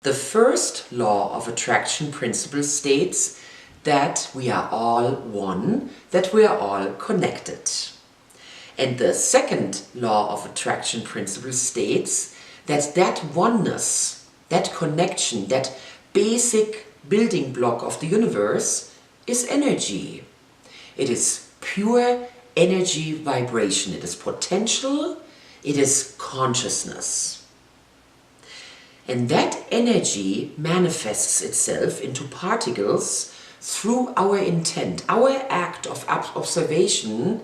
The first law of attraction principle states that we are all one, that we are all connected. And the second law of attraction principle states that that oneness, that connection, that basic building block of the universe is energy. It is pure energy vibration. It is potential. It is consciousness. And that energy manifests itself into particles through our intent. Our act of observation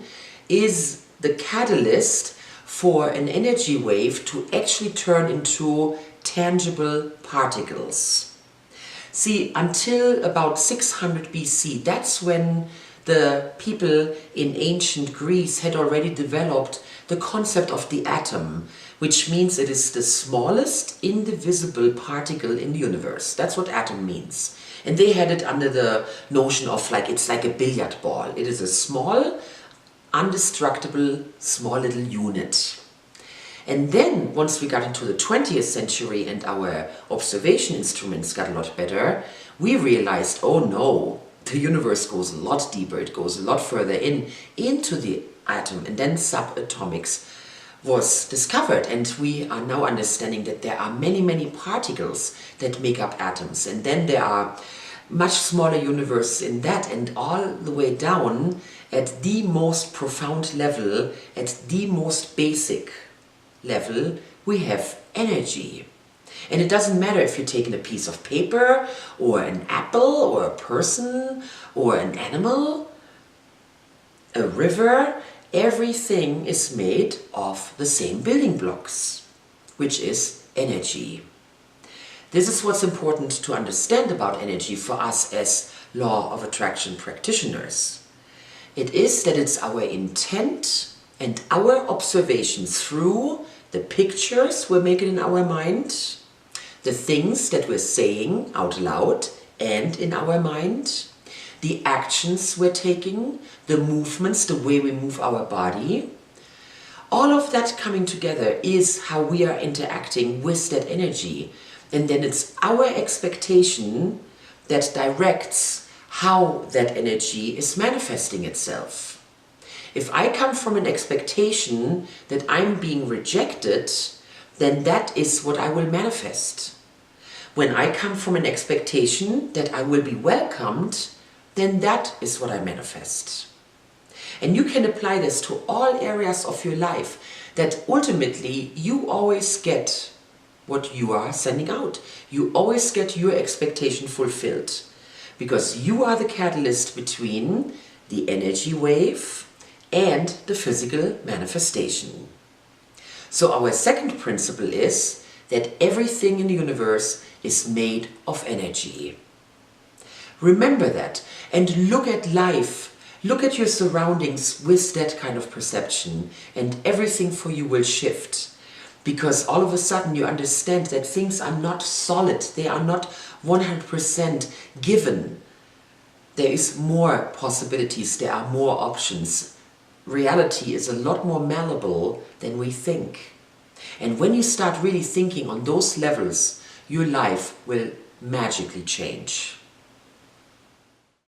is the catalyst for an energy wave to actually turn into tangible particles. See, until about 600 BC, that's when the people in ancient Greece had already developed the concept of the atom, which means it is the smallest indivisible particle in the universe. That's what atom means. And they had it under the notion of it's like a billiard ball. It is a small, indestructible, small little unit. And then, once we got into the 20th century and our observation instruments got a lot better, we realized, oh no, the universe goes a lot deeper, it goes a lot further into the atom, and then subatomics was discovered, and we are now understanding that there are many, many particles that make up atoms, and then there are much smaller universes in that, and all the way down at the most profound level, at the most basic level, we have energy. And it doesn't matter if you're taking a piece of paper, or an apple, or a person, or an animal, a river. Everything is made of the same building blocks, which is energy. This is what's important to understand about energy for us as law of attraction practitioners. It is that it's our intent and our observations through the pictures we're making in our mind, the things that we're saying out loud and in our mind, the actions we're taking, the movements, the way we move our body. All of that coming together is how we are interacting with that energy. And then it's our expectation that directs how that energy is manifesting itself. If I come from an expectation that I'm being rejected, then that is what I will manifest. When I come from an expectation that I will be welcomed, then that is what I manifest. And you can apply this to all areas of your life, that ultimately you always get what you are sending out. You always get your expectation fulfilled, because you are the catalyst between the energy wave and the physical manifestation. So our second principle is that everything in the universe is made of energy. Remember that, and look at life, look at your surroundings with that kind of perception, and everything for you will shift. Because all of a sudden you understand that things are not solid, they are not 100% given. There is more possibilities, there are more options. Reality is a lot more malleable than we think. And when you start really thinking on those levels, your life will magically change.